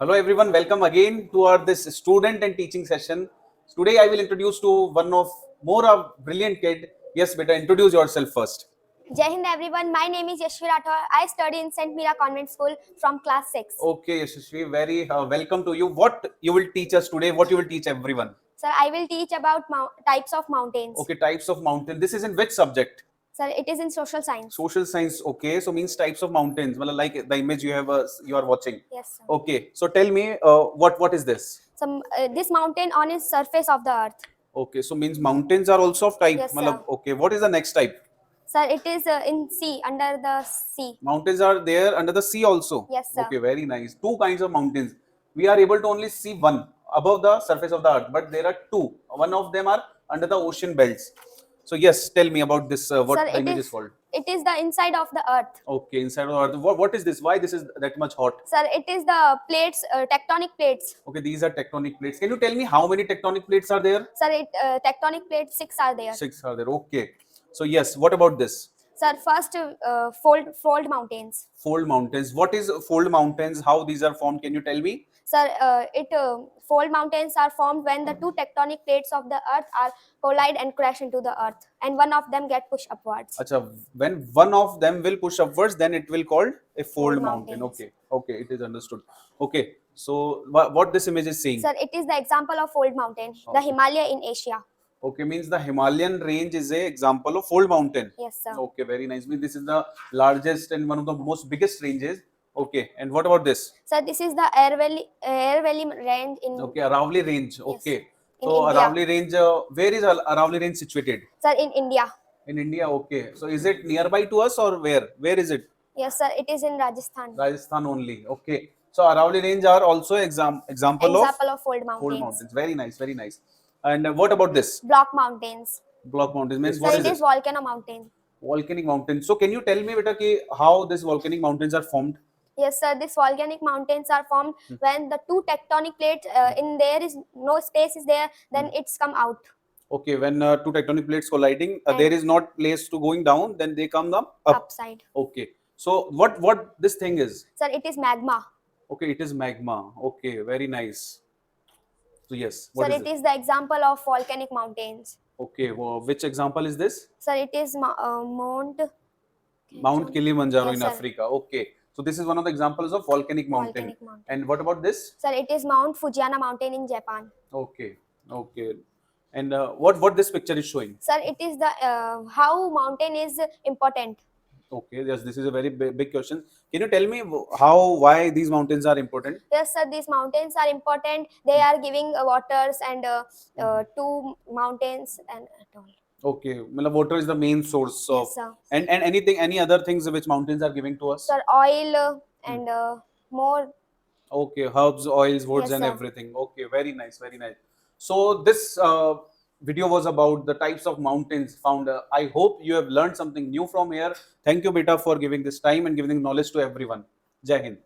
Hello everyone, welcome again to our this student and teaching session. Today I will introduce to one of more a brilliant kid. Yes, beta, introduce yourself first. Jai Hind everyone, my name is Yashvi Rathore. I study in St. Mira Convent School from class 6. Okay, Yashashvi, very welcome to you. What you will teach us today? What you will teach everyone? Sir, I will teach about types of mountains. Okay, types of mountain. This is in which subject? Sir, it is in social science. Social science. Okay, so means types of mountains. Well, like the image you have, you are watching. Yes, sir. Okay, so tell me, what is this? This mountain on its surface of the earth. Okay, so means mountains are also of type. Yes, sir. Matlab, okay, what is the next type? Sir, it is in sea, under the sea. Mountains are there under the sea also. Yes, sir. Okay, very nice. Two kinds of mountains. We are able to only see one above the surface of the earth, but there are two. One of them are under the ocean belts. So yes, tell me about this. What Sir, the image is called? It is the inside of the earth. Okay, inside of the earth. What is this? Why this is that much hot? Sir, it is the plates, tectonic plates. Okay, these are tectonic plates. Can you tell me how many tectonic plates are there? Sir, tectonic plates 6 are there. 6 are there. Okay. So yes, what about this? Sir, first fold mountains. Fold mountains. What is fold mountains? How these are formed? Can you tell me? Sir, fold mountains are formed when the two tectonic plates of the earth are collide and crash into the earth, and one of them get pushed upwards. Acha, when one of them will push upwards, then it will called a fold mountain. mountains. Okay, it is understood. Okay, so what this image is saying? Sir, it is the example of fold mountain, the Himalaya in Asia. Okay, means the Himalayan range is a example of fold mountain. Yes, sir. Okay, very nice. Means this is the largest and one of the most biggest ranges. Okay, and what about this? Sir, this is the Air Valley range in. Okay, Aravalli range. Okay, in so India. Aravalli range. Where is Aravalli range situated? Sir, in India. In India. Okay, so is it nearby to us or where? Where is it? Yes, sir. It is in Rajasthan. Rajasthan only. Okay, so Aravalli range are also example of fold mountains. fold mountains. Very nice, very nice. And what about this? Block mountains. Block mountains means Sir, what is it it? is volcano mountain. Volcanic mountains. So can you tell me, beta, ki how these volcanic mountains are formed? Yes, sir. These volcanic mountains are formed when the two tectonic plates in there is no space is there, then it's come out. Okay, when two tectonic plates colliding, there is not place to going down, then they come up. Upside. Okay, so what this thing is? Sir, it is magma. Okay, it is magma. Okay, very nice. So yes, Sir, what is it is the example of volcanic mountains. Okay, well, which example is this? Sir, it is Mount Kilimanjaro Yes, in sir. Africa. Okay, so this is one of the examples of volcanic mountain. Volcanic mountain. And what about this? Sir, it is Mount Fujiana mountain in Japan. Okay, okay. And what this picture is showing? Sir, it is the how mountain is important. Okay, yes, this is a very big question. Can you tell me why these mountains are important? Yes, sir. These mountains are important. They are giving waters and two mountains and all. Okay, water is the main source of, Yes, sir. and any other things which mountains are giving to us? Sir, oil and more. Okay, herbs, oils, woods, Yes, and sir. everything. Okay, very nice, very nice. So this video was about the types of mountains found. I hope you have learned something new from here. Thank you, beta, for giving this time and giving knowledge to everyone. Jai Hind.